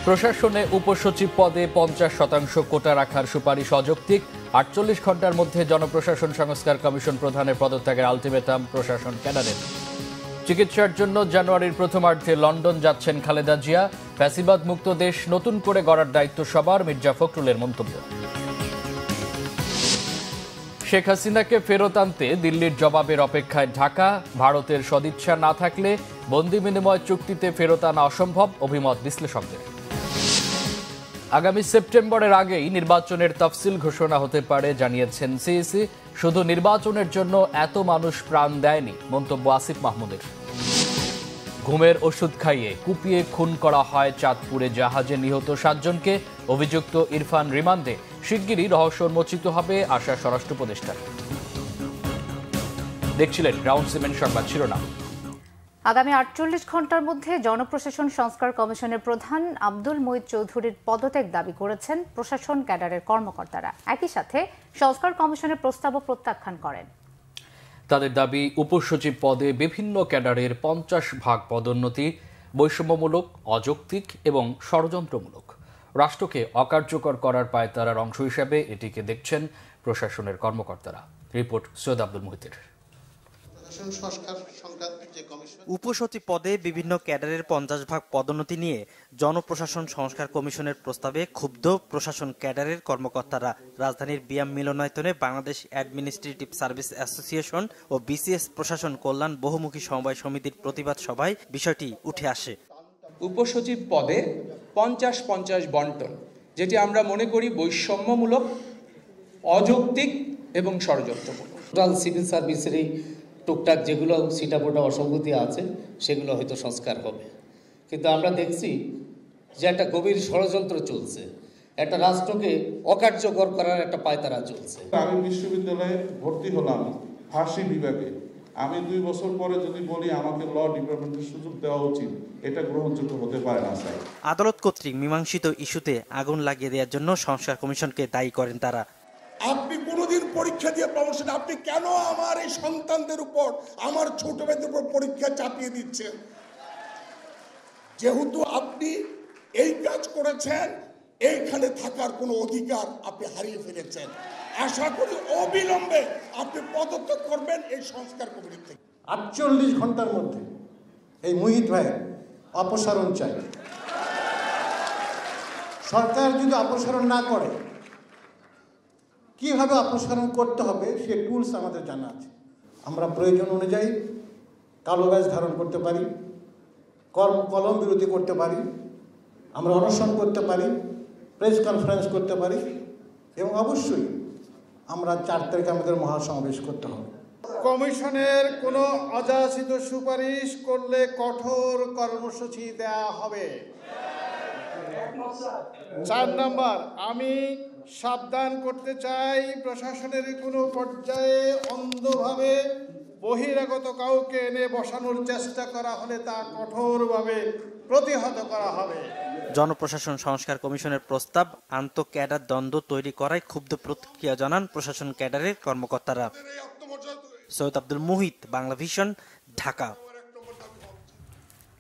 প্রশাসনে উপসচিব পদে 50% কোটা রাখার সুপারিশ অযৌক্তিক। 48 ঘন্টার মধ্যে জনপ্রশাসন সংস্কার কমিশন প্রধানের পদত্যাগের আলটিমেটাম প্রশাসন ক্যাডারের। চিকিৎসার জন্য জানুয়ারির প্রথমার্ধে লন্ডন যাচ্ছেন খালেদা জিয়া। ফ্যাসিবাদ মুক্ত দেশ নতুন করে গড়ার দায়িত্ব সবার, মির্জা ফখরুলের মন্তব্য। শেখ হাসিনাকে ফেরত আনতে দিল্লির জবাবের অপেক্ষায় ঢাকা। ভারতের সদিচ্ছা না থাকলে বন্দি বিনিময় চুক্তিতে ফেরত আনা অসম্ভব, অভিমত বিশ্লেষকদের। আগামী সেপ্টেম্বরের আগেই নির্বাচনের তফসিল ঘোষণা হতে পারে জানিয়েছেন সিইসি। শুধু নির্বাচনের জন্য এত মানুষ প্রাণ দেয়নি, মন্তব্য আসিফ মাহমুদের। ঘুমের ওষুধ খাইয়ে কুপিয়ে খুন করা হয় চাঁদপুরে জাহাজে নিহত 7 জনকে। অভিযুক্ত ইরফান রিমান্ডে। শিগগিরই রহস্য উন্মোচিত হবে, আশা স্বরাষ্ট্র উপদেষ্টার। দেখছিলেন গ্রাউন্ড সিমেন্ট সংবাদ শিরোনাম। আগামী 48 ঘন্টার মধ্যে জনপ্রশাসন সংস্কার কমিশনের প্রধান আব্দুল মুহিত চৌধুরীর পদত্যাগ দাবি করেছেন প্রশাসন ক্যাডারের কর্মকর্তারা। একই সাথে সংস্কার কমিশনের প্রস্তাবও প্রত্যাখ্যান করেন। তাদের দাবি, উপসচিব পদে বিভিন্ন ক্যাডারের 50% পদোন্নতি বৈষম্যমূলক, অযৌক্তিক এবং ষড়যন্ত্রমূলক। রাষ্ট্রকে অকার্যকর করার পায়তারার অংশ হিসেবে এটিকে দেখছেন প্রশাসনের কর্মকর্তারা। রিপোর্ট সৈয়দ আব্দুল মুহিতের। উপসচিব পদে বিভিন্ন ক্যাডারের 50% পদোন্নতি নিয়ে জনপ্রশাসন সংস্কার কমিশনের প্রস্তাবে ক্ষুব্ধ প্রশাসন ক্যাডারের কর্মকর্তারা। রাজধানীর বিয়াম মিলনায়তনে বাংলাদেশ অ্যাডমিনিস্ট্রেটিভ সার্ভিস অ্যাসোসিয়েশন ও বিসিএস প্রশাসন কল্যাণ বহুমুখী সমবায় সমিতির প্রতিবাদ সভায় বিষয়টি উঠে আসে। উপসচিব পদে 50-50 বন্টন, যেটি আমরা মনে করি বৈষম্যমূলক, অযৌক্তিক এবং ষড়যন্ত্রমূলক। টোটাল সিভিল সার্ভিসেরই টুকটাক যেগুলো সিটাপোটা অসঙ্গতি আছে সেগুলো হয়তো সংস্কার হবে, কিন্তু আমরা দেখছি যে একটা গভীর ষড়যন্ত্র চলছে, একটা রাষ্ট্রকে অকার্যকর করার একটা পায়তারা চলছে। আমি বিশ্ববিদ্যালয়ে ভর্তি হলাম ফার্সি বিভাগে, আমি 2 বছর পরে যদি বলি আমাকে ল ডিপার্টমেন্টের সুযোগ দেওয়া উচিত, এটা গ্রহণযোগ্য হতে পারে না স্যার। আদালত কর্তৃক মীমাংসিত ইস্যুতে আগুন লাগিয়ে দেওয়ার জন্য সংস্কার কমিশনকে দায়ী করেন তারা। আপনি কোনোদিন পরীক্ষা দিয়ে প্রমোশন, আপনি কেন আমার এই সন্তানদের উপর, আমার ছোট ভাইদের উপর পরীক্ষা চাপিয়ে দিচ্ছেন? যেহেতু আপনি এই কাজ করেছেন, এইখানে থাকার কোনো অধিকার আপনি হারিয়ে ফেলেছেন। আশা করি অবিলম্বে আপনি পদত্যাগ করবেন এই সংস্কার কমিটি থেকে। 48 ঘন্টার মধ্যে এই মুহিত ভাইয়ের অপসারণ চাই। সরকার যদি অপসারণ না করে, কিভাবে অপসারণ করতে হবে সে টুলস আমাদের জানা আছে। আমরা প্রয়োজন অনুযায়ী কালো ব্যাজ ধারণ করতে পারি, কলম বিরতি করতে পারি, আমরা অনশন করতে পারি, প্রেস কনফারেন্স করতে পারি, এবং অবশ্যই আমরা 4 তারিখে আমাদের মহাসমাবেশ করতে হবে। কমিশনের কোনো অযাচিত সুপারিশ করলে কঠোর কর্মসূচি দেওয়া হবে। 4 নম্বর, আমি সাবধান করতে চাই, প্রশাসনের কোনো পর্যায়ে অন্ধভাবে বহিরাগত কাউকে এনে বসানোর চেষ্টা করা হলে তা কঠোরভাবে প্রতিহত করা হবে। জনপ্রশাসন সংস্কার কমিশনের প্রস্তাব আন্তঃ ক্যাডার দ্বন্দ্ব তৈরি করায় ক্ষুব্ধ প্রতিক্রিয়া জানান প্রশাসন ক্যাডারের কর্মকর্তারা। সৈয়দ আব্দুল মুহিত, বাংলা ভিশন, ঢাকা।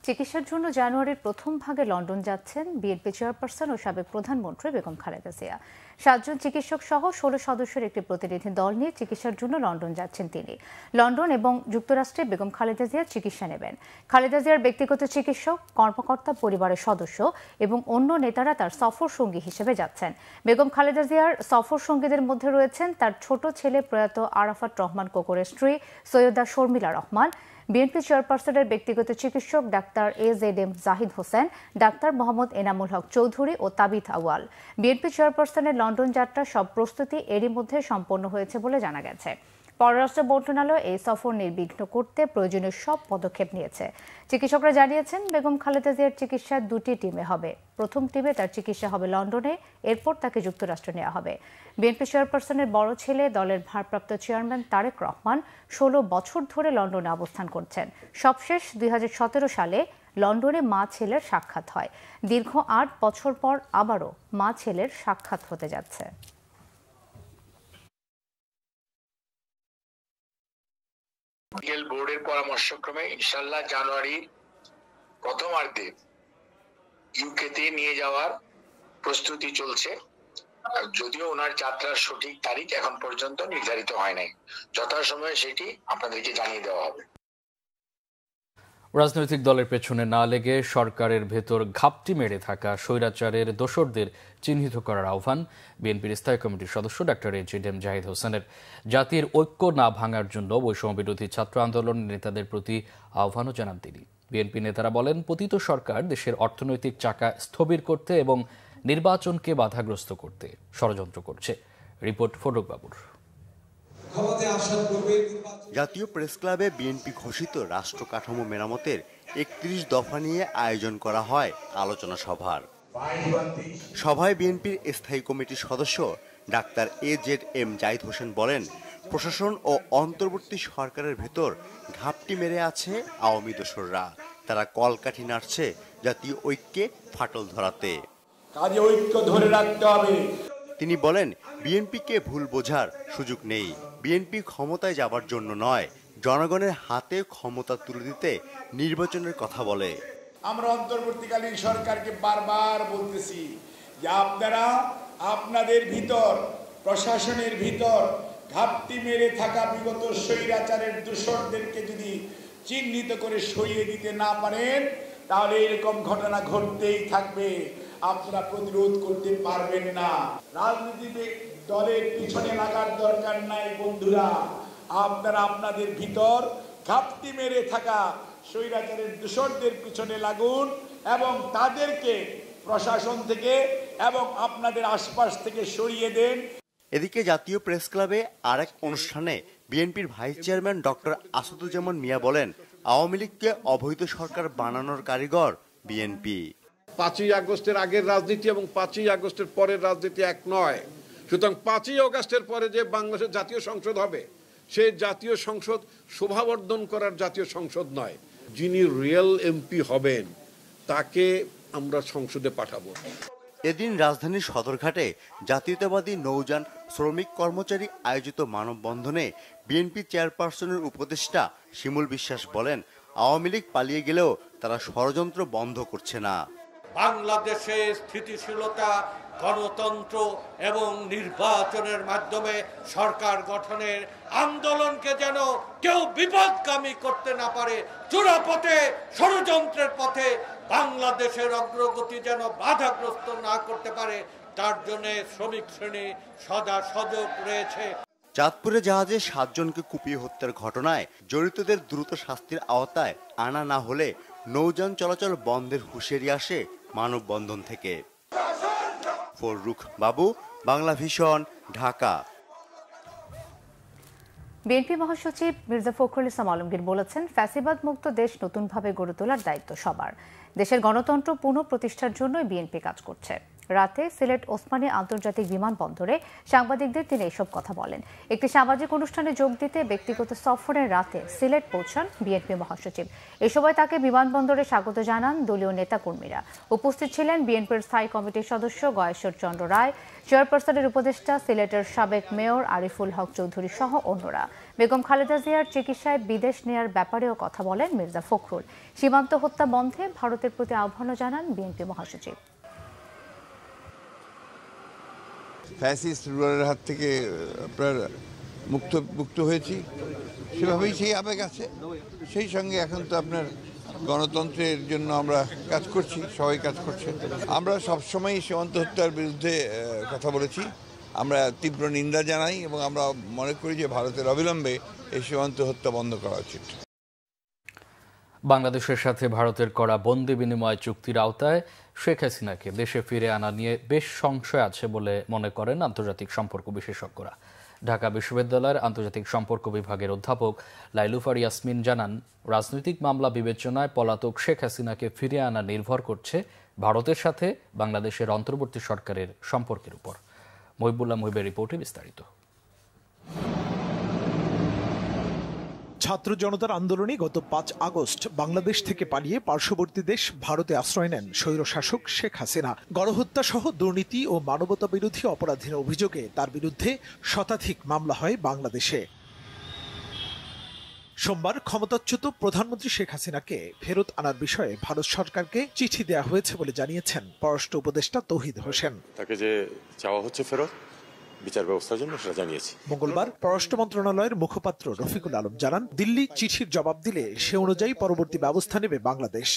চিকিৎসার জন্য জানুয়ারির প্রথম ভাগে লন্ডন যাচ্ছেন বিএনপি চেয়ারপারসন ও সাবেক প্রধানমন্ত্রী বেগম খালেদা জিয়া। 7 জন চিকিৎসক সহ 16 সদস্যের একটি প্রতিনিধি দল নিয়ে চিকিৎসার জন্য লন্ডন যাচ্ছেন তিনি। লন্ডন এবং যুক্তরাষ্ট্রে বেগম খালেদা জিয়ার চিকিৎসা নেবেন। খালেদা জিয়ার ব্যক্তিগত চিকিৎসক, কর্মকর্তা, পরিবারের সদস্য এবং অন্য নেতারা তার সফর সঙ্গী হিসেবে যাচ্ছেন। বেগম খালেদা জিয়ার সফর সঙ্গীদের মধ্যে রয়েছেন তার ছোট ছেলে প্রয়াত আরাফাত রহমান কোকরের স্ত্রী সৈয়দা শর্মিলা রহমান, বিএনপি চেয়ারপারসনের ব্যক্তিগত চিকিৎসক doctor AZM Zahid Hossain, doctor Mohammad Enamul Haque Chowdhury ও তাবিথ আওয়াল। বিএনপি চেয়ারপারসনের লন্ডন যাত্রার সব প্রস্তুতি এরই মধ্যে সম্পন্ন হয়েছে বলে জানা গেছে। পররাষ্ট্র মন্ত্রণালয় এই সফর নির্বিঘ্ন করতে প্রয়োজনীয় সব পদক্ষেপ নিয়েছে। চিকিৎসকরা জানিয়েছেন, বেগম খালেদা জিয়ার চিকিৎসা 2টি টিমে হবে। প্রথম টিমে তার চিকিৎসা হবে লন্ডনে, এরপর তাকে যুক্তরাষ্ট্রে নেওয়া হবে। বিএনপি চেয়ারপারসনের বড় ছেলে দলের ভারপ্রাপ্ত চেয়ারম্যান তারেক রহমান 16 বছর ধরে লন্ডনে অবস্থান করছেন। সবশেষ 2017 সালে লন্ডনে মা ছেলের সাক্ষাৎ হয়। দীর্ঘ 8 বছর পর আবারও মা ছেলের সাক্ষাৎ হতে যাচ্ছে। বোর্ডের পরামর্শক্রমে ইনশাআল্লাহ জানুয়ারি প্রথমার্ধে ইউকেতে নিয়ে যাওয়ার প্রস্তুতি চলছে। যদিও ওনার যাত্রার সঠিক তারিখ এখন পর্যন্ত নির্ধারিত হয় নাই, যথাসময়ে সেটি আপনাদেরকে জানিয়ে দেওয়া হবে। রাজনৈতিক দলের পেছনে না লেগে সরকারের ভেতর ঘাপটি মেরে থাকা স্বৈরাচারের দোসরদের চিহ্নিত করার আহ্বান বিএনপির স্থায়ী কমিটির সদস্য ডক্টর এজিএম জাহিদ হোসেনের। জাতির ঐক্য না ভাঙার জন্য বৈষম্য বিরোধী ছাত্র আন্দোলনের নেতাদের প্রতি আহ্বানও জানান তিনি। বিএনপি নেতারা বলেন, পতিত সরকার দেশের অর্থনৈতিক চাকা স্থবির করতে এবং নির্বাচনকে বাধাগ্রস্ত করতে ষড়যন্ত্র করছে। রিপোর্ট ফটক বাবুর। জাতীয় প্রেস ক্লাবে বিএনপি ঘোষিত রাষ্ট্র কাঠামো মেরামতের ৩১ দফা নিয়ে আয়োজন করা হয় আলোচনা সভার। সভায় বিএনপির স্থায়ী কমিটির সদস্য ডাক্তার এজিএম জাহিদ হোসেন বলেন, প্রশাসন ও অন্তর্বর্তী সরকারের ভেতর ঘাপটি মেরে আছে আওয়ামী দোসররা। তারা কলকাঠি নাড়ছে জাতীয় ঐক্যে ফাটল ধরাতে। কাজে ঐক্য ধরে রাখতে হবে। তিনি বলেন, বিএনপিকে ভুল বোঝার সুযোগ নেই। বিএনপি ক্ষমতায় যাবার জন্য নয়, জনগণের হাতে ক্ষমতা তুলে দিতে নির্বাচনের কথা বলে। আমরা অন্তর্বর্তীকালীন সরকারকে বারবার বলতেছি যে আপনারা আপনাদের ভিতর, প্রশাসনের ভিতর ঘাপটি মেরে থাকা বিগত স্বৈরাচারের দোসরদেরকে যদি চিহ্নিত করে সরিয়ে দিতে না পারেন, তাহলে এরকম ঘটনা ঘটতেই থাকবে, আপনারা প্রতিরোধ করতে পারবেন না। রাজনীতিতে দলের পিছনে লাগার দরকার নাই বন্ধুরা, আপনারা আপনাদের ভিতর ঘাপটি মেরে থাকা স্বৈরাচারের দোসরদের পিছনে লাগুন এবং তাদেরকে প্রশাসন থেকে এবং আপনাদের আশপাশ থেকে সরিয়ে দেন। এদিকে জাতীয় প্রেস ক্লাবে আরেক অনুষ্ঠানে বিএনপির ভাইস চেয়ারম্যান ডক্টর আসাদুজ্জামান মিয়া বলেন, আওয়ামী লীগকে অবৈধ সরকার বানানোর কারিগর বিএনপি। 5ই আগস্টের আগের রাজনীতি এবং 5ই আগস্টের পরের রাজনীতি এক নয়। সুতরাং 5ই আগস্টের পরে যে বাংলাদেশের জাতীয় সংসদ হবে, সেই জাতীয় সংসদ শোভাবর্ধন করার জাতীয় সংসদ নয়। যিনি রিয়েল এমপি হবেন তাকে আমরা সংসদে পাঠাবো। এদিন রাজধানীর সদরঘাটে জাতীয়তাবাদী নৌযান শ্রমিক কর্মচারী আয়োজিত মানববন্ধনে বিএনপি চেয়ারপারসনের উপদেষ্টা শিমুল বিশ্বাস বলেন, আওয়ামী লীগ পালিয়ে গেলেও তারা ষড়যন্ত্র বন্ধ করছে না। বাংলাদেশে স্থিতিশীলতা, গণতন্ত্র এবং নির্বাচনের মাধ্যমে সরকার গঠনের আন্দোলনকে যেন কেউ বিপদগামী করতে না পারে, চূড়াপথে ষড়যন্ত্রের পথে বাংলাদেশের অগ্রগতি যেন বাধাগ্রস্ত না করতে পারে, তার জন্য শ্রমিক শ্রেণী সদা সজাগ রয়েছে। চাঁদপুরে জাহাজে 7 জনকে কুপিয়ে হত্যার ঘটনায় জড়িতদের দ্রুত শাস্তির আওতায় আনা না হলে নৌযান চলাচল বন্ধের হুঁশিয়ারি আসে মানববন্ধন থেকে। ফররুখ বাবু, বাংলা ভিশন, ঢাকা। বিএনপি মহাসচিব মির্জা ফখরুল ইসলাম আলমগীর বলেছেন, ফ্যাসিবাদ মুক্ত দেশ নতুনভাবে গড়ে তোলার দায়িত্ব সবার। দেশের গণতন্ত্র পুনঃপ্রতিষ্ঠার জন্যই বিএনপি কাজ করছে। রাতে সিলেট ওসমানী আন্তর্জাতিক বিমানবন্দরে সাংবাদিকদের তিনি এসব কথা বলেন। একটি সামাজিক অনুষ্ঠানে যোগ দিতে ব্যক্তিগত সফরের রাতে সিলেট পৌঁছান বিএনপি মহাসচিব। এ সময় তাকে বিমানবন্দরে স্বাগত জানান দলীয় নেতাকর্মীরা। উপস্থিত ছিলেন বিএনপির স্থায়ী কমিটির সদস্য গয়েশ্বর চন্দ্র রায়, চেয়ারপারসনের উপদেষ্টা সিলেটের সাবেক মেয়র আরিফুল হক চৌধুরী সহ অন্যরা। বেগম খালেদা জিয়ার চিকিৎসায় বিদেশ নেয়ার ব্যাপারেও কথা বলেন মির্জা ফখরুল। সীমান্ত হত্যা বন্ধে ভারতের প্রতি আহ্বানও জানান বিএনপি মহাসচিব। ফ্যাসিস্ট রুলারের হাত থেকে আপনার মুক্ত হয়েছি, সেভাবেই সেই আবেগ আছে। সেই সঙ্গে এখন তো আপনার গণতন্ত্রের জন্য আমরা কাজ করছি, সবাই কাজ করছে। আমরা সবসময় সীমান্ত হত্যার বিরুদ্ধে কথা বলেছি, আমরা তীব্র নিন্দা জানাই এবং আমরা মনে করি যে ভারতের অবিলম্বে এই সীমান্ত হত্যা বন্ধ করা উচিত। বাংলাদেশের সাথে ভারতের করা বন্দি বিনিময় চুক্তির আওতায় শেখ হাসিনাকে দেশে ফিরে আনা নিয়ে বেশ সংশয় আছে বলে মনে করেন আন্তর্জাতিক সম্পর্ক বিশেষজ্ঞরা। ঢাকা বিশ্ববিদ্যালয়ের আন্তর্জাতিক সম্পর্ক বিভাগের অধ্যাপক লাইলুফার ইয়াসমিন জানান, রাজনৈতিক মামলা বিবেচনায় পলাতক শেখ হাসিনাকে ফিরে আনা নির্ভর করছে ভারতের সাথে বাংলাদেশের অন্তর্বর্তী সরকারের সম্পর্কের উপর। মহিবুল্লাহ মহিবের রিপোর্টে বিস্তারিত। ছাত্র জনতার আন্দোলনে গত 5 আগস্ট বাংলাদেশ থেকে পালিয়ে পার্শ্ববর্তী দেশ ভারতে আশ্রয় নেন স্বৈরশাসক শেখ হাসিনা। গণহত্যা সহ দুর্নীতি ও মানবতা বিরোধী অপরাধের অভিযোগে তার বিরুদ্ধে শতাধিক মামলা হয় বাংলাদেশে। সোমবার ক্ষমতাচ্যুত প্রধানমন্ত্রী শেখ হাসিনাকে ফেরত আনার বিষয়ে ভারত সরকারকে চিঠি দেওয়া হয়েছে বলে জানিয়েছেন পররাষ্ট্র উপদেষ্টা তৌহিদ হোসেন। তাকে যে চাওয়া হচ্ছে ফেরত বিচার ব্যবস্থার জন্য সেটা জানিয়েছি। মঙ্গলবার পররাষ্ট্র মন্ত্রণালয়ের মুখপাত্র রফিকুল আলম জানান, দিল্লি চিঠির জবাব দিলে সে অনুযায়ী পরবর্তী ব্যবস্থা নেবে বাংলাদেশ।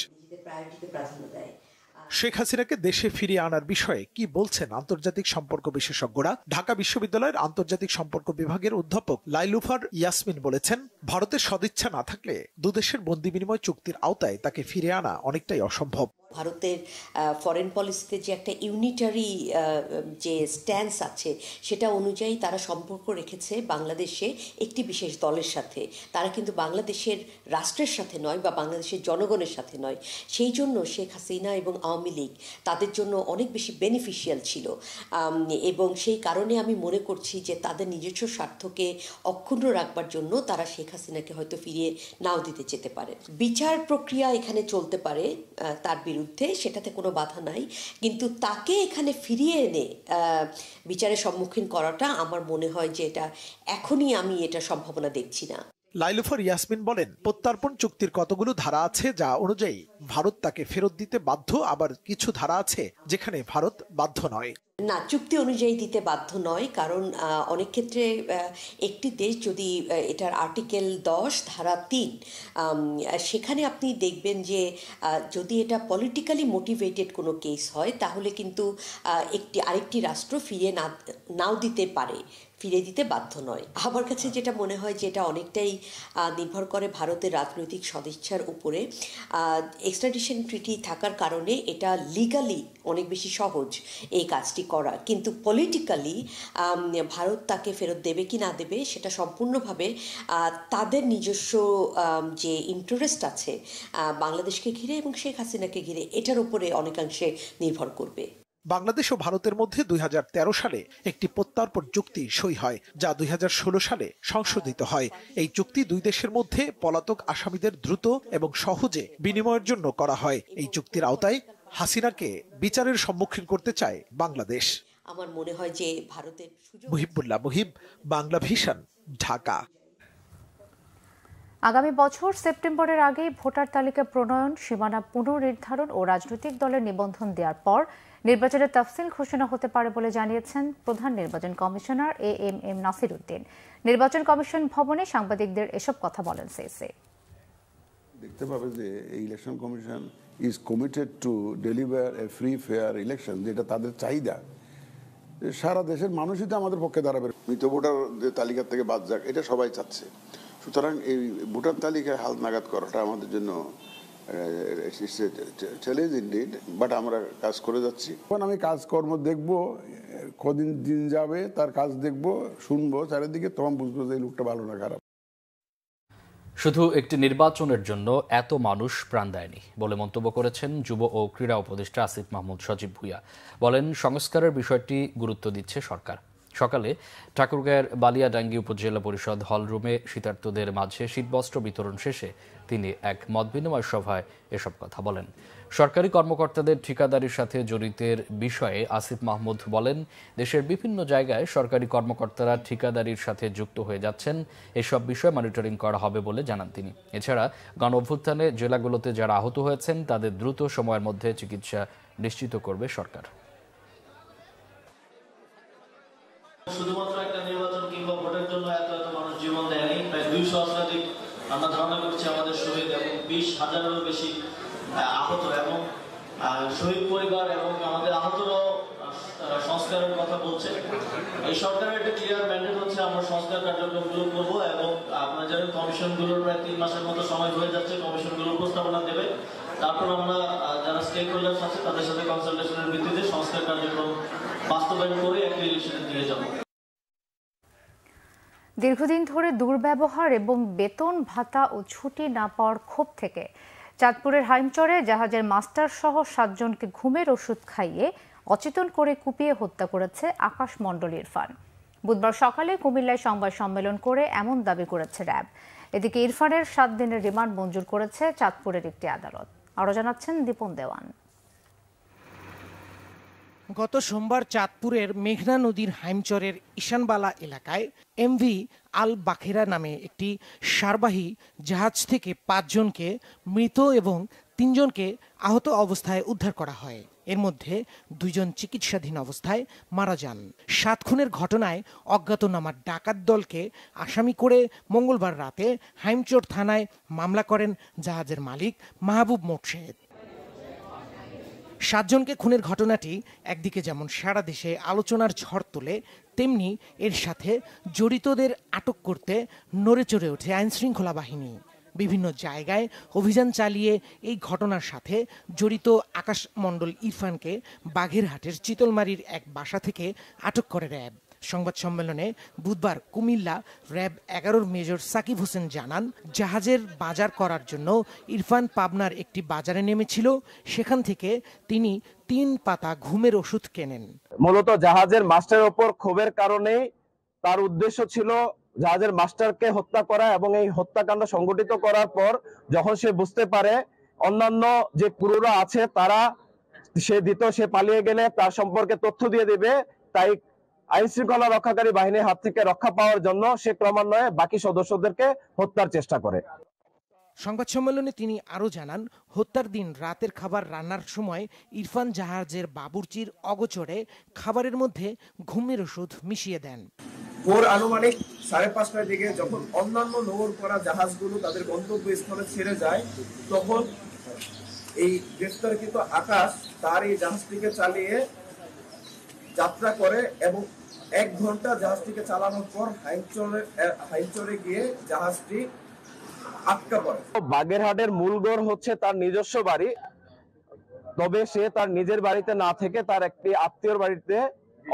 শেখ হাসিনাকে দেশে ফিরিয়ে আনার বিষয়ে কি বলছেন আন্তর্জাতিক সম্পর্ক বিশেষজ্ঞরা? ঢাকা বিশ্ববিদ্যালয়ের আন্তর্জাতিক সম্পর্ক বিভাগের অধ্যাপক লাইলুফার ইয়াসমিন বলেছেন, ভারতের সদিচ্ছা না থাকলে দুদেশের বন্দি বিনিময় চুক্তির আওতায় তাকে ফিরিয়ে আনা অনেকটাই অসম্ভব। ভারতের ফরেন পলিসিতে যে একটা ইউনিটারি যে স্ট্যান্স আছে সেটা অনুযায়ী তারা সম্পর্ক রেখেছে বাংলাদেশে একটি বিশেষ দলের সাথে। তারা কিন্তু বাংলাদেশের রাষ্ট্রের সাথে নয় বা বাংলাদেশের জনগণের সাথে নয়। সেই জন্য শেখ হাসিনা এবং আওয়ামী লীগ তাদের জন্য অনেক বেশি বেনিফিশিয়াল ছিল এবং সেই কারণে আমি মনে করছি যে তাদের নিজস্ব স্বার্থকে অক্ষুণ্ণ রাখবার জন্য তারা শেখ হাসিনাকে হয়তো ফিরিয়ে নাও দিতে যেতে পারে। বিচার প্রক্রিয়া এখানে চলতে পারে তার বিরুদ্ধে, সেটাতে কোনো বাধা নাই, কিন্তু তাকে এখানে ফিরিয়ে এনে বিচারের সম্মুখীন করাটা আমার মনে হয় যে এটা এখনই আমি এটা সম্ভাবনা দেখছি না। লাইলুফার ইয়াসমিন বলেন, প্রত্যর্পণ চুক্তির কতগুলো ধারা আছে যা অনুযায়ী ভারত তাকে ফেরত দিতে বাধ্য, আবার কিছু ধারা আছে যেখানে ভারত বাধ্য নয়। না, চুক্তি অনুযায়ী দিতে বাধ্য নয়, কারণ অনেক ক্ষেত্রে একটি দেশ যদি এটার আর্টিকেল 10 ধারা 3 সেখানে আপনি দেখবেন যে যদি এটা পলিটিক্যালি মোটিভেটেড কোনো কেস হয় তাহলে কিন্তু আরেকটি রাষ্ট্র ফিরিয়ে নাও দিতে পারে, ফিরে দিতে বাধ্য নয়। আমার কাছে যেটা মনে হয় যে এটা অনেকটাই নির্ভর করে ভারতের রাজনৈতিক সদিচ্ছার উপরে। এক্সট্রাডিশন ট্রিটি থাকার কারণে এটা লিগালি অনেক বেশি সহজ এই কাজটি করা, কিন্তু পলিটিক্যালি ভারত তাকে ফেরত দেবে কি না দেবে সেটা সম্পূর্ণভাবে তাদের নিজস্ব যে ইন্টারেস্ট আছে বাংলাদেশকে ঘিরে এবং শেখ হাসিনাকে ঘিরে, এটার উপরে অনেকাংশে নির্ভর করবে। বাংলাদেশ ও ভারতের মধ্যে 2013 সালে একটি প্রত্যর্পণ চুক্তি সই হয়, যা 2016 সালে সংশোধিত হয়। এই চুক্তি দুই দেশের মধ্যে পলাতক আসামিদের দ্রুত এবং সহজে বিনিময়ের জন্য করা হয়। এই চুক্তির আওতায় হাসিনাকে বিচারের সম্মুখীন করতে চায় বাংলাদেশ। আমার মনে হয় যে ভারতের মুহিবুল্লাহ মুহিব, বাংলা ভিশন, ঢাকা। আগামী বছর সেপ্টেম্বরের আগে ভোটার তালিকা প্রণয়ন, সীমানা পুনর্নির্ধারণ ও রাজনৈতিক দলের নিবন্ধন দেওয়ার পর নির্বাচনের তফসিল ঘোষণা হতে পারে বলে জানিয়েছেন প্রধান নির্বাচন কমিশনার AMM নাসির উদ্দিন। নির্বাচন কমিশন ভবনে সাংবাদিকদের এসব কথা বলেন সিসি। দেখতে পাবে যে এই election commission is committed to deliver A free fair election, যেটা তাদের চাহিদা। সারা দেশের মানুষই তো আমাদের পক্ষে দাঁড়াবে। মৃত ভোটার তালিকা থেকে বাদ যাক, এটা সবাই চাচ্ছে। সুতরাং এই ভোটার তালিকায় হাল নাগাদ করাটা আমাদের জন্য চ্যালেঞ্জ ইনডিড, বাট আমরা কাজ করে যাচ্ছি। এখন আমি কাজকর্ম দেখবো, কদিন দিন যাবে তার কাজ দেখবো, শুনবো চারিদিকে, তখন বুঝবো যে এই লোকটা ভালো না খারাপ। শুধু একটি নির্বাচনের জন্য এত মানুষ প্রাণ দেয়নি বলে মন্তব্য করেছেন যুব ও ক্রীড়া উপদেষ্টা আসিফ মাহমুদ সজীব ভুঁইয়া। বলেন, সংস্কারের বিষয়টি গুরুত্ব দিচ্ছে সরকার। সকালে ঠাকুরগাঁয়ের বালিয়াডাঙ্গি উপজেলা পরিষদ হলরুমে শীতার্তদের মাঝে শীতবস্ত্র বিতরণ শেষে তিনি এক মতবিনিময় সভায় এসব কথা বলেন। সরকারি কর্মকর্তাদের ঠিকাদারির সাথে জড়িতের বিষয়ে আসিফ মাহমুদ বলেন, দেশের বিভিন্ন জায়গায় সরকারি কর্মকর্তারা ঠিকাদারির সাথে যুক্ত হয়ে যাচ্ছেন। এসব বিষয়ে মনিটরিং করা হবে বলে জানান তিনি। এছাড়া গণ অভ্যুত্থানে জেলাগুলোতে যারা আহত হয়েছেন তাদের দ্রুত সময়ের মধ্যে চিকিৎসা নিশ্চিত করবে সরকার। শুধুমাত্র একটা নির্বাচন কিংবা ভোটের জন্য এত মানুষ জীবন দেয়নি। প্রায় 200 শতাধিক আমরা ধারণা করছি আমাদের শহীদ এবং 20,000-এরও বেশি আহত এবং শহীদ পরিবার এবং আমাদের আহতরাও সংস্কারের কথা বলছে। এই সরকারের একটা ক্লিয়ার ম্যান্ডেট হচ্ছে আমরা সংস্কার কার্যক্রমগুলো করবো এবং আপনারা জানেন কমিশনগুলোর প্রায় 3 মাসের মতো সময় হয়ে যাচ্ছে। কমিশনগুলোর প্রস্তাবনা দেবে, তারপর আমরা যারা স্টেক হোল্ডার্স আছে তাদের সাথে কনসালটেশনের ভিত্তিতে সংস্কার কার্যক্রম বাস্তবায়ন করে একটা ইলেকশনে দিয়ে যাব। দীর্ঘদিন ধরে দুর্ব্যবহার এবং বেতন ভাতা ও ছুটি না পাওয়ার ক্ষোভ থেকে চাঁদপুরের হাইমচরে জাহাজের মাস্টার সহ 7 জনকে ঘুমের ওষুধ খাইয়ে অচেতন করে কুপিয়ে হত্যা করেছে আকাশ মণ্ডল ইরফান। বুধবার সকালে কুমিল্লায় সংবাদ সম্মেলন করে এমন দাবি করেছে র্যাব। এদিকে ইরফানের 7 দিনের রিমান্ড মঞ্জুর করেছে চাঁদপুরের একটি আদালত। আরও জানাচ্ছেন দীপন দেওয়ান। গত সোমবার চাঁদপুরের মেঘনা নদীর হাইমচরের ঈশানবালা এলাকায় এমভি আল বাখেরা নামে একটি সারবাহী জাহাজ থেকে 5 জনকে মৃত এবং 3 জনকে আহত অবস্থায় উদ্ধার করা হয়। এর মধ্যে 2 জন চিকিৎসাধীন অবস্থায় মারা যান। 7 খুনের ঘটনায় অজ্ঞাতনামা ডাকাত দলকে আসামি করে মঙ্গলবার রাতে হাইমচর থানায় মামলা করেন জাহাজের মালিক মাহবুব মোর্শেদ। 7 জনকে খুনের ঘটনাটি একদিকে যেমন সারা দেশে আলোচনার ঝড় তোলে, তেমনি এর সাথে জড়িতদের আটক করতে নড়েচড়ে ওঠে আইনশৃঙ্খলা বাহিনী। বিভিন্ন জায়গায় অভিযান চালিয়ে এই ঘটনার সাথে জড়িত আকাশ মণ্ডল ইরফানকে বাঘেরহাটের চিতলমারির এক বাসা থেকে আটক করে র্যাব। সংবাদ সম্মেলনে বুধবার কুমিল্লা র্যাব 11 মেজর সাকিব হোসেন জানান, জাহাজের বাজার করার জন্য ইরফান পাবনার একটি বাজারে নেমেছিল। সেখান থেকে তিনি 3 পাতা ঘুমের ওষুধ কেনেন। মূলত জাহাজের মাস্টারের ওপর ক্ষোভের কারণে তার উদ্দেশ্য ছিল জাহাজের মাস্টারকে হত্যা করা, এবং এই হত্যাকাণ্ড সংগঠিত করার পর যখন সে বুঝতে পারে অন্যান্য যে ক্রুরা আছে তারা সে পালিয়ে গেলে তার সম্পর্কে তথ্য দিয়ে দিবে, তাই আইন শৃঙ্খলা রক্ষাকারী বাহিনীর হাত থেকে রক্ষা পাওয়ার জন্য সে ক্রমান্বয়ে বাকি সদস্যদেরকে হত্যার চেষ্টা করে। সংবাদ সম্মেলনে তিনি আরো জানান, হত্যার দিন রাতের খাবার রান্নার সময় ইরফান জাহাজের বাবুর্চির অগোচরে খাবারের মধ্যে ঘুমের ওষুধ মিশিয়ে দেন। ভোর আনুমানিক 5:30টার দিকে যখন অন্যান্য নোঙর করা জাহাজগুলো তাদের গন্তব্যস্থলে ছেড়ে যায়, তখন এই গ্রেফতারকৃত আকাশ তার এই জাহাজটিকে চালিয়ে যাত্রা করে এবং 1 ঘন্টা জাহাজটিকে চালানোর পর হাইমচরে গিয়ে জাহাজটি আটকা পড়ে। বাগেরহাটের মূল গড় হচ্ছে তার নিজস্ব বাড়ি, তবে সে তার নিজের বাড়িতে না থেকে তার একটি আত্মীয়র বাড়িতে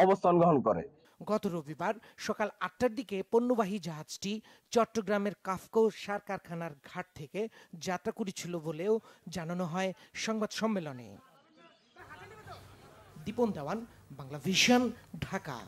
অবস্থান গ্রহণ করে। গত রবিবার সকাল 8টার দিকে পণ্যবাহী জাহাজটি চট্টগ্রামের কাফকো সার কারখানার ঘাট থেকে যাত্রা করেছিল বলেও জানানো হয় সংবাদ সম্মেলনে। দীপন দেওয়ান, বাংলা ভিশন, ঢাকা।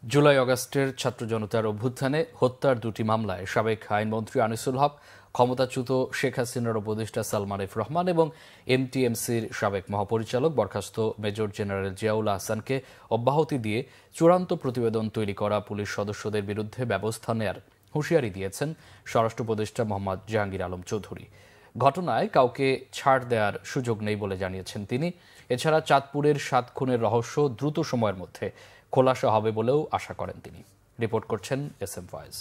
জুলাই আগস্টের ছাত্র জনতার অভ্যুত্থানে হত্যার 2টি মামলায় সাবেক আইনমন্ত্রী আনিসুল হক, ক্ষমতাচ্যুত শেখ হাসিনার উপদেষ্টা সালমান এফ রহমান এবং এমটিএমসির সাবেক মহাপরিচালক বরখাস্ত মেজর জেনারেল জিয়াউল আহসানকে অব্যাহতি দিয়ে চূড়ান্ত প্রতিবেদন তৈরি করা পুলিশ সদস্যদের বিরুদ্ধে ব্যবস্থা নেয়ার হুঁশিয়ারি দিয়েছেন স্বরাষ্ট্র উপদেষ্টা মোহাম্মদ জাহাঙ্গীর আলম চৌধুরী। ঘটনায় কাউকে ছাড় দেওয়ার সুযোগ নেই বলে জানিয়েছেন তিনি। এছাড়া চাঁদপুরের 7 খুনের রহস্য দ্রুত সময়ের মধ্যে খোলাসা হবে বলেও আশা করেন তিনি। রিপোর্ট করছেন এসএম ফয়েজ।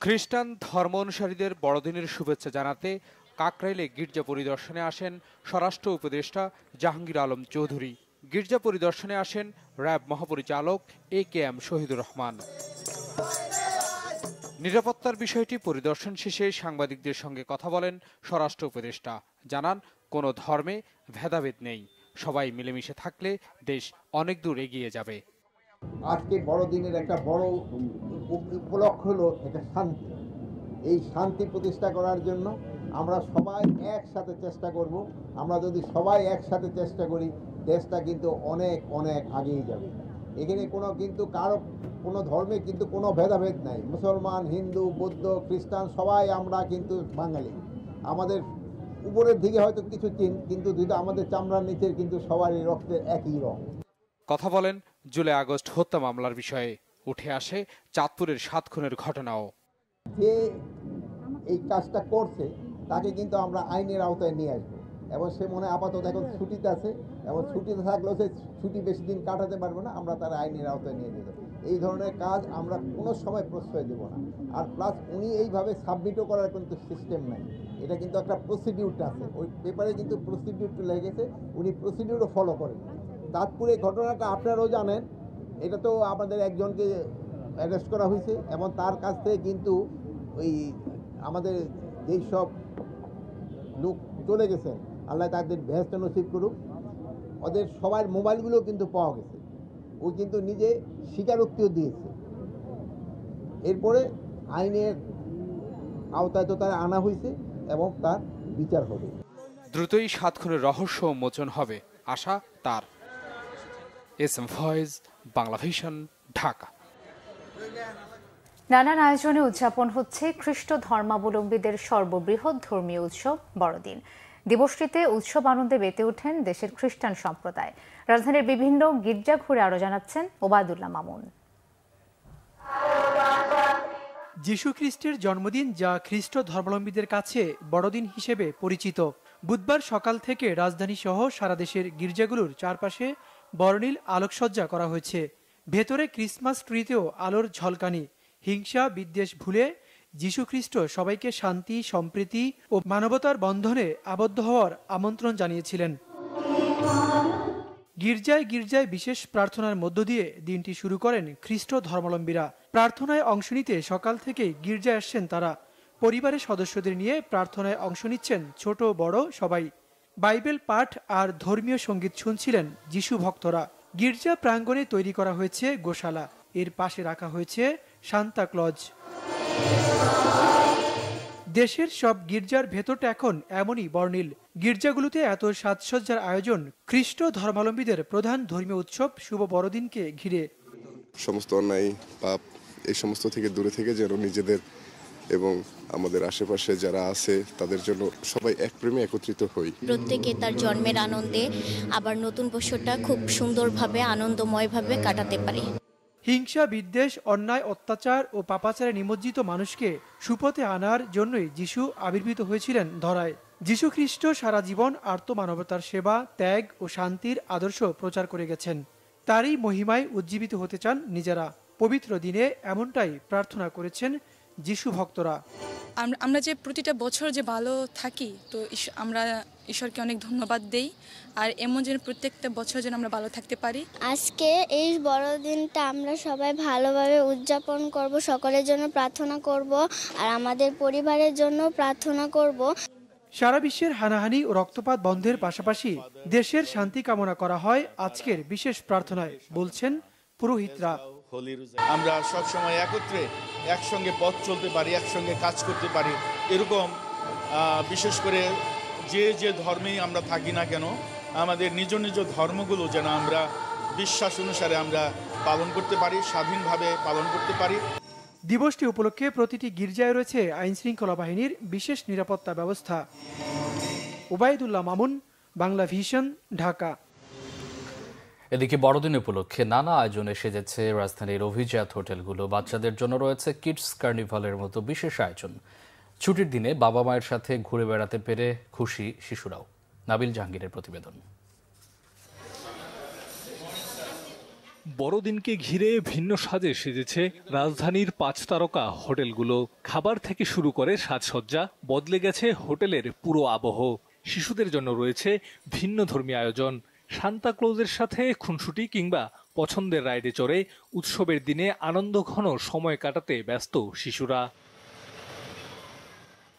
খ্রিস্টান ধর্ম অনুসারীদের বড়দিনের শুভেচ্ছা জানাতে কাকরাইলে গির্জা পরিদর্শনে আসেন স্বরাষ্ট্র উপদেষ্টা জাহাঙ্গীর আলম চৌধুরী। গির্জা পরিদর্শনে আসেন র্যাব মহাপরিচালক AKM শহীদুর রহমান। নিরাপত্তার বিষয়টি পরিদর্শন শেষে সাংবাদিকদের সঙ্গে কথা বলেন স্বরাষ্ট্র উপদেষ্টা। জানান, কোনো ধর্মে ভেদাভেদ নেই, সবাই মিলেমিশে থাকলে দেশ অনেক দূর এগিয়ে যাবে। আজকে বড়দিনের একটা বড় উপলক্ষ হলো এটা শান্তি। এই শান্তি প্রতিষ্ঠা করার জন্য আমরা সবাই একসাথে চেষ্টা করব। আমরা যদি সবাই একসাথে চেষ্টা করি, দেশটা কিন্তু অনেক অনেক আগিয়ে যাবে। এখানে কারো কোনো ধর্মে কিন্তু কোনো ভেদাভেদ নাই। মুসলমান, হিন্দু, বৌদ্ধ, খ্রিস্টান সবাই আমরা কিন্তু বাঙালি। আমাদের উপরের দিকে হয়তো কিছু কিন্তু আমাদের চামড়ার নিচের কিন্তু সবারই রক্তের একই রং। কথা বলেন জুলাই আগস্ট হত্যা মামলার বিষয়ে। উঠে আসে চাঁদপুরের 7 খুনের ঘটনাও। যে এই কাজটা করছে তাকে কিন্তু আমরা আইনের আওতায় নিয়ে আসবো, এবং সে মনে আপাতত এখন ছুটিতে আছে, এবং ছুটিতে থাকলেও সে ছুটি বেশি দিন কাটাতে পারবে না, আমরা তার আইনের আওতায় নিয়ে যেতে। এই ধরনের কাজ আমরা কোনো সময় প্রশ্রয় দেব না। আর প্লাস উনি এইভাবে সাবমিটও করার কিন্তু সিস্টেম নাই, এটা কিন্তু একটা প্রসিডিউর আছে, ওই পেপারে কিন্তু প্রসিডিউরটা লেগেছে, উনি প্রসিডিউরও ফলো করেন। চাঁদপুরে ঘটনাটা আপনারাও জানেন, এটা তো আমাদের একজনকে অ্যারেস্ট করা হয়েছে, এবং তার কাছ থেকে কিন্তু ওই আমাদের যেই সব লোক চলে গেছেন, আল্লাহ তাদের বেহেশত নসিব করুক, ওদের সবার মোবাইলগুলো কিন্তু পাওয়া গেছে। ও কিন্তু নিজে স্বীকারোক্তিও দিয়েছে। এরপরে আইনের আওতায় তো তারা আনা হয়েছে এবং তার বিচার হবে। দ্রুতই 7 খুনের রহস্য উন্মোচন হবে আশা তার। SM Faiz, Bangla vision, Dhaka. নানান আয়োজনে উদযাপন হচ্ছে খ্রিস্ট ধর্মাবলম্বীদের সর্ববৃহৎ ধর্মীয় উৎসব বড়দিন। দিবসটিতে উৎসব আনন্দে মেতে ওঠেন দেশের খ্রিস্টান সম্প্রদায়। রাজধানীর বিভিন্ন গির্জা ঘুরে আরো জানাচ্ছেন ওবায়দুল্লাহ মামুন। যিশু খ্রিস্টের জন্মদিন, যা খ্রিস্ট ধর্মাবলম্বীদের কাছে বড়দিন হিসেবে পরিচিত। বুধবার সকাল থেকে রাজধানী সহ সারা দেশের গির্জাগুলোর চারপাশে বর্ণিল আলোকসজ্জা করা হয়েছে। ভেতরে ক্রিসমাস ট্রিতেও আলোর ঝলকানি। হিংসা বিদ্বেষ ভুলে যিশু খ্রিস্ট সবাইকে শান্তি, সম্প্রীতি ও মানবতার বন্ধনে আবদ্ধ হওয়ার আমন্ত্রণ জানিয়েছিলেন। গির্জায় গির্জায় বিশেষ প্রার্থনার মধ্য দিয়ে দিনটি শুরু করেন খ্রিস্ট ধর্মাবলম্বীরা। প্রার্থনায় অংশ নিতে সকাল থেকেই গির্জায় আসছেন তারা। পরিবারের সদস্যদের নিয়ে প্রার্থনায় অংশ নিচ্ছেন ছোট বড় সবাই। বাইবেল পাঠ আর ধর্মীয় সঙ্গীত শুনছিলেন যিশু ভক্তরা। গির্জা প্রাঙ্গণে তৈরি করা হয়েছে গোশালা, এর পাশে রাখা হয়েছে সান্তা ক্লজ। দেশের সব গির্জার ভেতরটা এখন এমনই বর্ণিল। গির্জাগুলোতে এত সাজসজ্জার আয়োজন খ্রিস্ট ধর্মাবলম্বীদের প্রধান ধর্মীয় উৎসব শুভ বড়দিনকে ঘিরে। সমস্ত অন্যায় পাপ এই সমস্ত থেকে দূরে থেকে যেন নিজেদের এবং আমাদের আশেপাশে যারা আছে তাদের জন্য সবাই এক প্রেমে একত্রিত হই। প্রত্যেকে তার জন্মের আনন্দে আবার নতুন বছরটা খুব সুন্দরভাবে আনন্দময়ভাবে কাটাতে পারি। হিংসা বিদ্বেষ, অন্যায় অত্যাচার ও পাপাচারে নিমজ্জিত মানুষকে সুপথে আনার জন্যই যিশু আবির্ভূত হয়েছিলেন ধরায়। যিশু খ্রিস্ট সারা জীবন আর্ত মানবতার সেবা, ত্যাগ ও শান্তির আদর্শ প্রচার করে গেছেন। তারই মহিমায় উজ্জীবিত হতে চান নিজেরা। পবিত্র দিনে এমনটাই প্রার্থনা করেছেন যিশু ভক্তরা। আমরা যে প্রতিটা বছর যে ভালো থাকি, তো আমরা ঈশ্বরকে অনেক ধন্যবাদ দেই, আর এমন যেন প্রত্যেকটা বছর যেন আমরা ভালো থাকতে পারি। আজকে এই বড়দিনটা আমরা সবাই ভালোভাবে উদযাপন করব, সকলের জন্য প্রার্থনা করব আর আমাদের পরিবারের জন্য প্রার্থনা করব। সারা বিশ্বের হানাহানি ও রক্তপাত বন্ধের পাশাপাশি দেশের শান্তি কামনা করা হয় আজকের বিশেষ প্রার্থনায়, বলছেন পুরোহিতরা। আমরা সবসময় একত্রে একসঙ্গে পথ চলতে পারি, একসঙ্গে কাজ করতে পারি, এরকম বিশেষ করে যে ধর্মেই আমরা থাকি না কেন আমাদের নিজ নিজ ধর্মগুলো যেন আমরা বিশ্বাস অনুসারে আমরা পালন করতে পারি, স্বাধীনভাবে পালন করতে পারি। দিবসটি উপলক্ষে প্রতিটি গির্জায় রয়েছে আইনশৃঙ্খলা বাহিনীর বিশেষ নিরাপত্তা ব্যবস্থা। ওবায়দুল্লাহ মামুন, বাংলা ভিশন, ঢাকা। এদিকে বড়দিন উপলক্ষে নানা আয়োজনে সেজেছে রাজধানীর অভিজাত হোটেলগুলো। বাচ্চাদের জন্য রয়েছে কিডস কার্নিভালের মতো বিশেষ আয়োজন। ছুটির দিনে বাবা মায়ের সাথে ঘুরে বেড়াতে পেরে খুশি শিশুরাও। নাবিল জাহাঙ্গীরের প্রতিবেদন। বড়দিনকে ঘিরে ভিন্ন সাজে সেজেছে রাজধানীর 5 তারকা হোটেলগুলো। খাবার থেকে শুরু করে সাজসজ্জা বদলে গেছে হোটেলের পুরো আবহ। শিশুদের জন্য রয়েছে ভিন্ন ধর্মী আয়োজন। সান্তা ক্লজের সাথে খুনসুটি কিংবা পছন্দের রাইডে চড়ে উৎসবের দিনে আনন্দঘন সময় কাটাতে ব্যস্ত শিশুরা।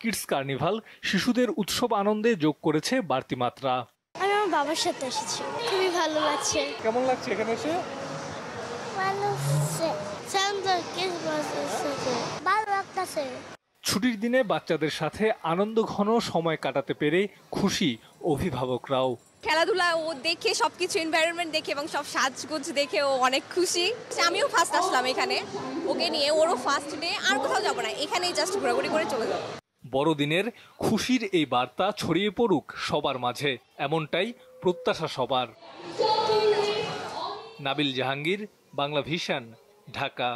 কিডস কার্নিভাল শিশুদের উৎসব আনন্দে যোগ করেছে বাড়তি মাত্রা। আমি আমার বাবার সাথে এসেছি, খুবই ভালো লাগছে। কেমন লাগছে এখানে এসে? ভালো লাগতেছে। ছুটির দিনে বাচ্চাদের সাথে আনন্দঘন সময় কাটাতে পেরে খুশি অভিভাবকরাও। খেলাধুলা ও দেখে, সবকিছু এনভায়রনমেন্ট দেখে এবং সব সাজগোজ দেখে ও অনেক খুশি। আমিও ফার্স্ট আসলাম এখানে, ওকে নিয়ে, ওরও ফার্স্ট ডে। আর কোথাও যাবো না, এখানেই জাস্ট ঘোরাঘুরি করে চলে যাবো। বড়দিনের খুশির এই বার্তা ছড়িয়ে পড়ুক সবার মাঝে, এমনটাই প্রত্যাশা সবার। নাবিল জাহাঙ্গীর, বাংলা ভিশন, ঢাকা।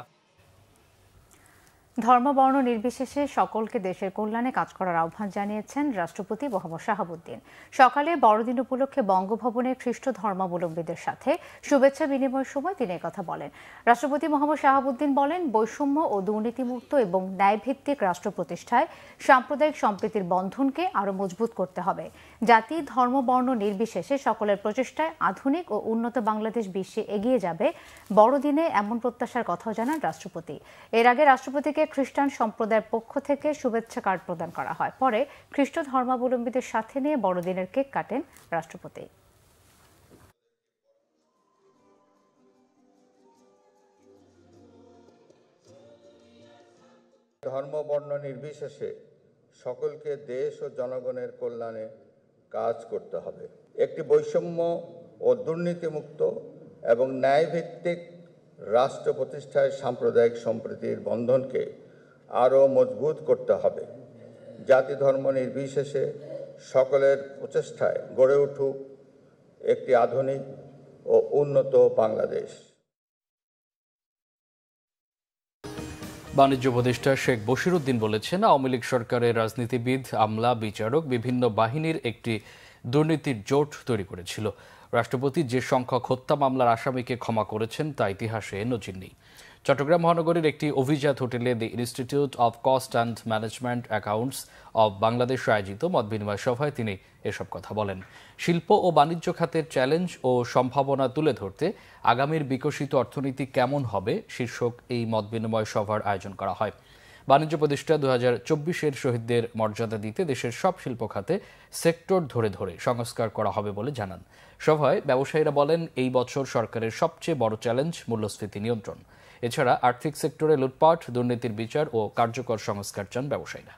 ধর্ম বর্ণ নির্বিশেষে সকলকে দেশের কল্যাণে কাজ করার আহ্বান জানিয়েছেন রাষ্ট্রপতি মোহাম্মদ শাহাবুদ্দিন। সকালে বড়দিন উপলক্ষে বঙ্গভবনে খ্রিস্ট ধর্মাবলম্বীদের সাথে শুভেচ্ছা বিনিময়ের সময় তিনি কথা বলেন। রাষ্ট্রপতি মোহাম্মদ শাহাবুদ্দিন বলেন, বৈষম্য ও দুর্নীতিমুক্ত এবং ন্যায়ভিত্তিক রাষ্ট্র প্রতিষ্ঠায় সাম্প্রদায়িক সম্প্রীতির বন্ধনকে আরও মজবুত করতে হবে। জাতি, ধর্ম, বর্ণ নির্বিশেষে সকলের প্রচেষ্টায় আধুনিক ও উন্নত বাংলাদেশ বিশ্বে এগিয়ে যাবে। বড়দিনে এমন প্রত্যাশার কথাও জানান রাষ্ট্রপতি। এর আগে রাষ্ট্রপতিকে খ্রিস্টান সম্প্রদায়ের পক্ষ থেকে শুভেচ্ছা কার্ড প্রদান করা হয়। পরে খ্রিস্ট ধর্মাবলম্বীদের সাথে নিয়ে বড়দিনের কেক কাটেন রাষ্ট্রপতি। ধর্ম বর্ণ নির্বিশেষে সকলকে দেশ ও জনগণের কল্যাণে কাজ করতে হবে। একটি বৈষম্য ও দুর্নীতিমুক্ত এবং ন্যায়ভিত্তিক রাষ্ট্র প্রতিষ্ঠায় সাম্প্রদায়িক সম্প্রীতির বন্ধনকে আরও মজবুত করতে হবে। জাতি ধর্ম নির্বিশেষে সকলের প্রচেষ্টায় গড়ে উঠুক একটি আধুনিক ও উন্নত বাংলাদেশ। বাণিজ্য উপদেষ্টা শেখ বশিরউদ্দিন বলেছেন, আওয়ামী লীগ সরকারের রাজনীতিবিদ, আমলা, বিচারক বিভিন্ন বাহিনীর একটি দুর্নীতির জোট তৈরি করেছিল। রাষ্ট্রপতি যে সংখ্যক হত্যা মামলার আসামিকে ক্ষমা করেছেন তা ইতিহাসে নজির নেই। চট্টগ্রাম মহানগরীর একটি অভিজাত হোটেলে দি institute of cost and management accounts of Bangladesh আয়োজিত মতবিনিময় সভায় তিনি এসব কথা বলেন। শিল্প ও বাণিজ্য খাতের চ্যালেঞ্জ ও সম্ভাবনা তুলে ধরতে আগামীর বিকশিত অর্থনীতি কেমন হবে শীর্ষক এই মতবিনিময় সভার আয়োজন করা হয়। বাণিজ্য উপদেষ্টা 2024-এর শহীদদের মর্যাদা দিতে দেশের সব শিল্প খাতে সেক্টর ধরে ধরে সংস্কার করা হবে বলে জানান। সভায় ব্যবসায়ীরা বলেন, এই বছর সরকারের সবচেয়ে বড় চ্যালেঞ্জ মূল্যস্ফীতি নিয়ন্ত্রণ। এছাড়া আর্থিক সেক্টরে লুটপাট, দুর্নীতির বিচার ও কার্যকর সংস্কার চান ব্যবসায়ীরা।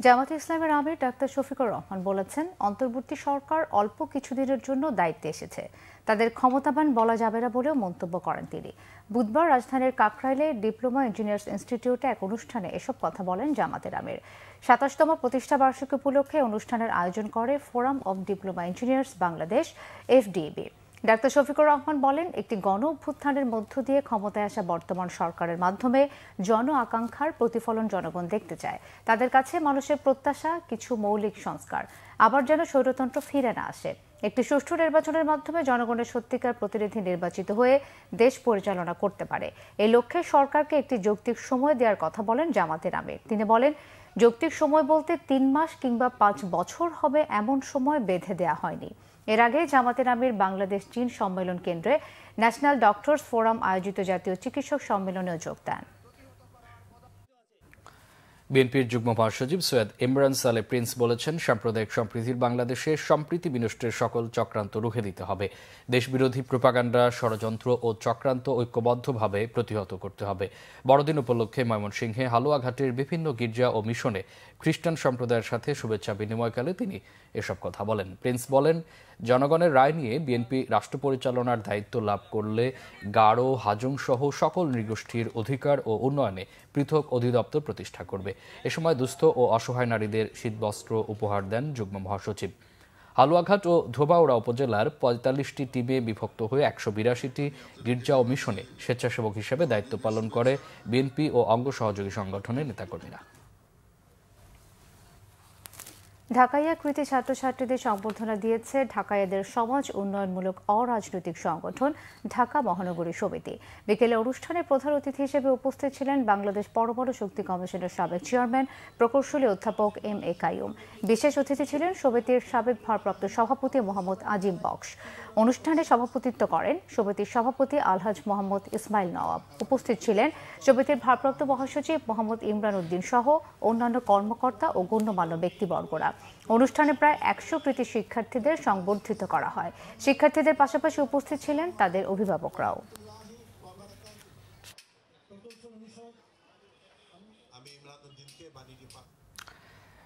জামাতে ইসলামের আমির ডাক্তার শফিকুর রহমান বলেছেন, অন্তর্বর্তী সরকার অল্প কিছুদিনের জন্য দায়িত্বে এসেছে, তাদের ক্ষমতাবান বলা যাবে না বলেও মন্তব্য করেন তিনি। বুধবার রাজধানীর কাকরাইলে ডিপ্লোমা ইঞ্জিনিয়ার্স ইনস্টিটিউটে এক অনুষ্ঠানে এসব কথা বলেন জামাতের আমির। ২৭তম প্রতিষ্ঠা বার্ষিকী উপলক্ষে অনুষ্ঠানের আয়োজন করে forum of diploma engineers Bangladesh FDEB। Doctor Shafiqur Rahman বলেন, একটি গণ অভ্যুত্থানের মধ্য দিয়ে ক্ষমতায় আসা বর্তমান সরকারের মাধ্যমে জন আকাঙ্ক্ষার প্রতিফলন জনগণ দেখতে চায়। তাদের কাছে মানুষের প্রত্যাশা কিছু মৌলিক সংস্কার, আবার যেন স্বৈরতন্ত্র ফিরে না আসে। একটি সুষ্ঠু নির্বাচনের মাধ্যমে জনগণের সত্যিকার প্রতিনিধি নির্বাচিত হয়ে দেশ পরিচালনা করতে পারে। এই লক্ষ্যে সরকারকে একটি যৌক্তিক সময় দেওয়ার কথা বলেন জামাতের আমির। তিনি বলেন, যৌক্তিক সময় বলতে 3 মাস কিংবা 5 বছর হবে এমন সময় বেঁধে দেওয়া হয়নি। এর আগে জামাতের আমির বাংলাদেশ চীন সম্মেলন কেন্দ্রে ন্যাশনাল ডক্টরস ফোরাম আয়োজিত জাতীয় চিকিৎসক সম্মেলনেও যোগ দেন। বিএনপির যুগ্ম মহাসচিব সৈয়দ ইমরান সালে প্রিন্স বলেছেন, সাম্প্রদায়িক সম্প্রীতির বাংলাদেশে সম্প্রীতি বিনষ্টের সকল চক্রান্ত রুখে দিতে হবে। দেশবিরোধী প্রোপাগান্ডা, ষড়যন্ত্র ও চক্রান্ত ঐক্যবদ্ধভাবে প্রতিহত করতে হবে। বড়দিন উপলক্ষে ময়মনসিংহে হালুয়াঘাটের বিভিন্ন গির্জা ও মিশনে খ্রিস্টান সম্প্রদায়ের সাথে শুভেচ্ছা বিনিময়কালে তিনি এসব কথা বলেন। প্রিন্স বলেন, জনগণের রায় নিয়ে বিএনপি রাষ্ট্র পরিচালনার দায়িত্ব লাভ করলে গারো, হাজং সহ সকল নৃগোষ্ঠীর অধিকার ও উন্নয়নে পৃথক অধিদপ্তর প্রতিষ্ঠা করবে। এ সময় দুস্থ ও অসহায় নারীদের শীতবস্ত্র উপহার দেন যুগ্ম মহাসচিব। হালুয়াঘাট ও ধোবাউড়া উপজেলার 45টি টিমে বিভক্ত হয়ে 182টি গির্জা ও মিশনে স্বেচ্ছাসেবক হিসেবে দায়িত্ব পালন করে বিএনপি ও অঙ্গ সহযোগী সংগঠনের নেতাকর্মীরা। ঢাকাইয়া কৃতি ছাত্রছাত্রীদের সংবর্ধনা দিয়েছে ঢাকাইয়াদের সমাজ উন্নয়নমূলক অরাজনৈতিক সংগঠন ঢাকা মহানগরী সমিতি। বিকেলে অনুষ্ঠানে প্রধান অতিথি হিসেবে উপস্থিত ছিলেন বাংলাদেশ পরমাণু শক্তি কমিশনের সাবেক চেয়ারম্যান প্রকৌশলী অধ্যাপক MA কাইয়ুম। বিশেষ অতিথি ছিলেন সমিতির সাবেক ভারপ্রাপ্ত সভাপতি মোহাম্মদ আজিম বক্স। অনুষ্ঠানে সভাপতিত্ব করেন সমিতির সভাপতি আলহাজ মোহাম্মদ ইসমাইল নওয়াব। উপস্থিত ছিলেন সমিতির ভারপ্রাপ্ত মহাসচিব মোহাম্মদ ইমরান উদ্দিন সহ অন্যান্য কর্মকর্তা ও গণ্যমান্য ব্যক্তিবর্গরা। অনুষ্ঠানে প্রায় 100 কৃতি শিক্ষার্থীদের সংবর্ধিত করা হয়। শিক্ষার্থীদের পাশাপাশি উপস্থিত ছিলেন তাদের অভিভাবকরাও।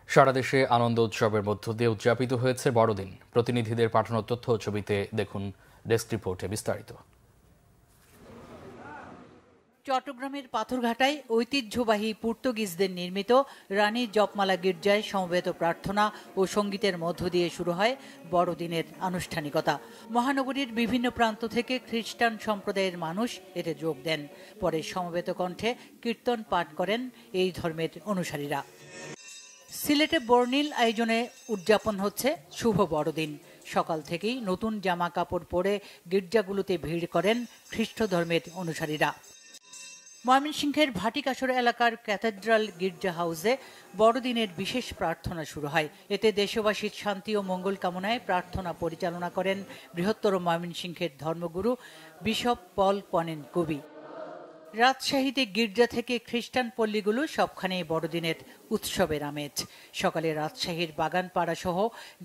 সারা দেশে আনন্দ উৎসবের মধ্য দিয়ে উদযাপিত হয়েছে বড়দিন। প্রতিনিধিদের পাঠানো তথ্য ও ছবিতে দেখুন ডেস্ক রিপোর্টে বিস্তারিত। চট্টগ্রামের পাথরঘাটায় ঐতিহ্যবাহী পর্তুগিজদের নির্মিত রানী জপমালা গির্জায় সমবেত প্রার্থনা ও সঙ্গীতের মধ্য দিয়ে শুরু হয় বড়দিনের আনুষ্ঠানিকতা। মহানগরীর বিভিন্ন প্রান্ত থেকে খ্রিস্টান সম্প্রদায়ের মানুষ এতে যোগ দেন। পরে সমবেত কণ্ঠে কীর্তন পাঠ করেন এই ধর্মের অনুসারীরা। সিলেটে বর্ণিল আয়োজনে উদযাপন হচ্ছে শুভ বড়দিন। সকাল থেকেই নতুন জামা কাপড় পরে গির্জাগুলোতে ভিড় করেন খ্রিস্ট ধর্মের অনুসারীরা। ময়মনসিংহের ভাটিকাশর এলাকার ক্যাথেড্রাল গির্জা হাউসে বড়দিনের বিশেষ প্রার্থনা শুরু হয়। এতে দেশবাসীর শান্তি ও মঙ্গল কামনায় প্রার্থনা পরিচালনা করেন বৃহত্তর ময়মনসিংহের ধর্মগুরু বিশপ পল পনেন কবি। রাজশাহীতে গির্জা থেকে খ্রিস্টান পল্লীগুলো সবখানে বড়দিনের উৎসবের আমেজ। সকালে রাজশাহীর বাগানপাড়া সহ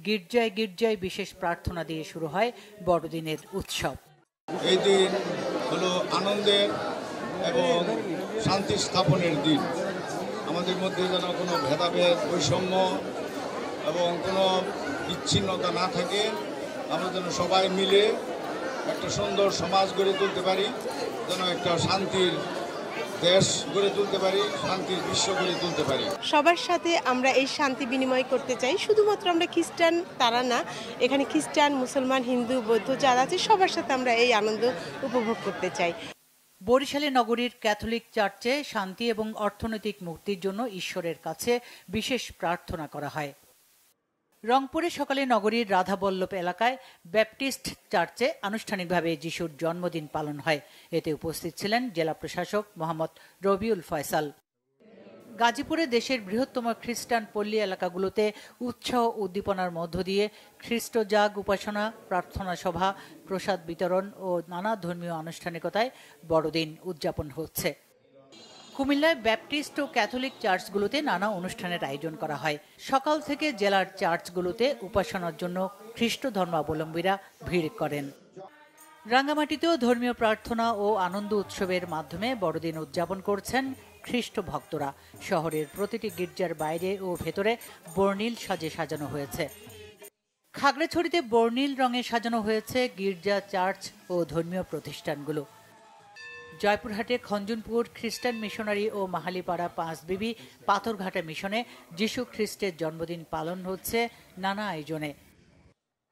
গির্জায় গির্জায় বিশেষ প্রার্থনা দিয়ে শুরু হয় বড়দিনের উৎসব। এই দিন হলো আনন্দের এবং শান্তি স্থাপনের দিন। আমাদের মধ্যে যেন কোনো ভেদাভেদ, বৈষম্য এবং কোনো বিচ্ছিন্নতা না থাকে। আমরা যেন সবাই মিলে একটা সুন্দর সমাজ গড়ে তুলতে পারি, যেন একটা শান্তির দেশ গড়ে তুলতে পারি, শান্তির বিশ্ব গড়ে তুলতে পারি। সবার সাথে আমরা এই শান্তি বিনিময় করতে চাই। শুধুমাত্র আমরা খ্রিস্টান তারা না, এখানে খ্রিস্টান, মুসলমান, হিন্দু, বৌদ্ধ যারা আছে সবার সাথে আমরা এই আনন্দ উপভোগ করতে চাই। বরিশালে নগরীর ক্যাথলিক চার্চে শান্তি এবং অর্থনৈতিক মুক্তির জন্য ঈশ্বরের কাছে বিশেষ প্রার্থনা করা হয়। রংপুরে সকালে নগরীর রাধাবল্লভ এলাকায় ব্যাপটিস্ট চার্চে আনুষ্ঠানিকভাবে যিশুর জন্মদিন পালন হয়। এতে উপস্থিত ছিলেন জেলা প্রশাসক মোহাম্মদ রবিউল ফয়সাল। গাজীপুরে দেশের বৃহত্তম খ্রিস্টান পল্লী এলাকাগুলোতে উৎসাহ উদ্দীপনার মধ্য দিয়ে খ্রিস্ট জাগ উপাসনা, প্রার্থনা সভা, প্রসাদ বিতরণ ও নানা ধর্মীয় আনুষ্ঠানিকতায় বড়দিন উদযাপন হচ্ছে। কুমিল্লায় ব্যাপটিস্ট ও ক্যাথলিক চার্চগুলোতে নানা অনুষ্ঠানের আয়োজন করা হয়। সকাল থেকে জেলার চার্চগুলোতে উপাসনার জন্য খ্রিস্ট ধর্মাবলম্বীরা ভিড় করেন। রাঙ্গামাটিতেও ধর্মীয় প্রার্থনা ও আনন্দ উৎসবের মাধ্যমে বড়দিন উদযাপন করছেন খ্রিস্ট ভক্তরা। শহরের প্রতিটি গির্জার বাইরে ও ভেতরে বর্ণিল সাজে সাজানো হয়েছে। খাগড়াছড়িতে বর্ণিল রঙে সাজানো হয়েছে গির্জা, চার্চ ও ধর্মীয় প্রতিষ্ঠানগুলো। জয়পুরহাটে খঞ্জনপুর খ্রিস্টান মিশনারি ও মাহালিপাড়া পাঁচবিবি পাথরঘাটা মিশনে যিশু খ্রিস্টের জন্মদিন পালন হচ্ছে নানা আয়োজনে।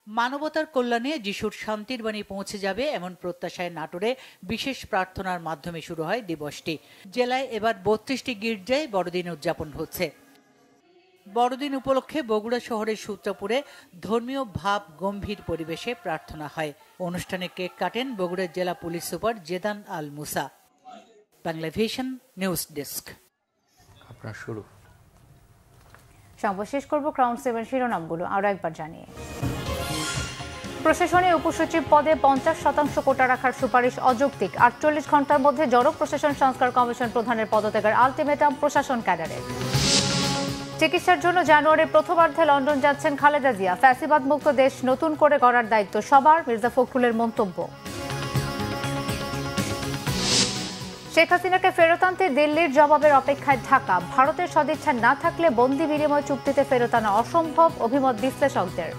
মানবতার কল্যাণে যিশুর শান্তির বাণী পৌঁছে যাবে এমন প্রত্যাশায় নাটোরে বিশেষ প্রার্থনার মাধ্যমে শুরু হয় দিবসটি। জেলায় এবার 32টি গির্জায় বড়দিন উদযাপন হচ্ছে। বড়দিন উপলক্ষে বগুড়া শহরের সূত্রপুরে ধর্মীয় ভাব গম্ভীর পরিবেশে প্রার্থনা হয়। অনুষ্ঠানে কেক কাটেন বগুড়ার জেলা police super Zedan Al Musa. Bangla vision news desk. আপনার শুরু। সংবাদ শেষ করব ক্রাউন 7 শিরোনামগুলো আরো একবার জানিয়ে। প্রশাসনে উপসচিব পদে 50% কোটা রাখার সুপারিশ অযৌক্তিক। 48 ঘন্টার মধ্যে জড়ক প্রশাসন সংস্কার কমিশন প্রধানের পদত্যাগের আলটিমেটাম প্রশাসন ক্যাডারের। চিকিৎসার জন্য জানুয়ারির প্রথমার্ধে লন্ডন যাচ্ছেন খালেদা জিয়া। ফ্যাসিবাদ মুক্ত দেশ নতুন করে গড়ার দায়িত্ব সবার, মির্জা ফখরুলের মন্তব্য। শেখ হাসিনাকে ফেরত আনতে দিল্লির জবাবের অপেক্ষায় ঢাকা। ভারতের সদিচ্ছা না থাকলে বন্দি বিনিময় চুক্তিতে ফেরত আনা অসম্ভব, অভিমত বিশ্লেষকদের।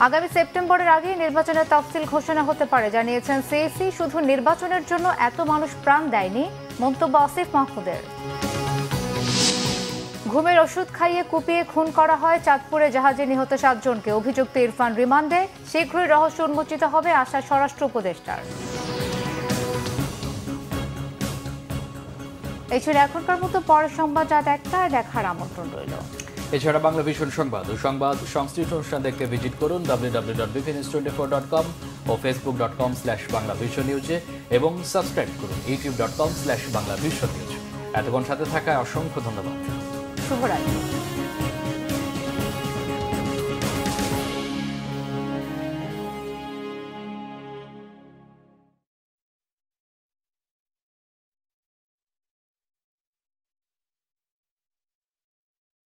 আগামী সেপ্টেম্বরের আগে নির্বাচনের তফসিল ঘোষণা হতে পারে জানিয়েছেন সিইসি। শুধু নির্বাচনের জন্য এত মানুষ প্রাণ দেয়নি, মন্তব্য আসিফ মাহমুদের। ঘুমের ওষুধ খাইয়ে কুপিয়ে খুন করা হয় চাঁদপুরে জাহাজে নিহত 7 জনকে। অভিযুক্ত ইরফান রিমান্ডে, শীঘ্রই রহস্য উন্মোচিত হবে আশা স্বরাষ্ট্র উপদেষ্টার। এই ছিল এখনকার মতো। পরের সংবাদ রাত 1টায় দেখার আমন্ত্রণ রইল। এছাড়া বাংলা ভিশন সংবাদ ও সংবাদ সংশ্লিষ্ট অনুষ্ঠান দেখতে ভিজিট করুন www.bpnews24.com ও facebook.com/banglavisionnews এবং সাবস্ক্রাইব করুন youtube.com/banglavisionnews। এতক্ষণ সাথে থাকায় অসংখ্য ধন্যবাদ। শুভরাত্রি।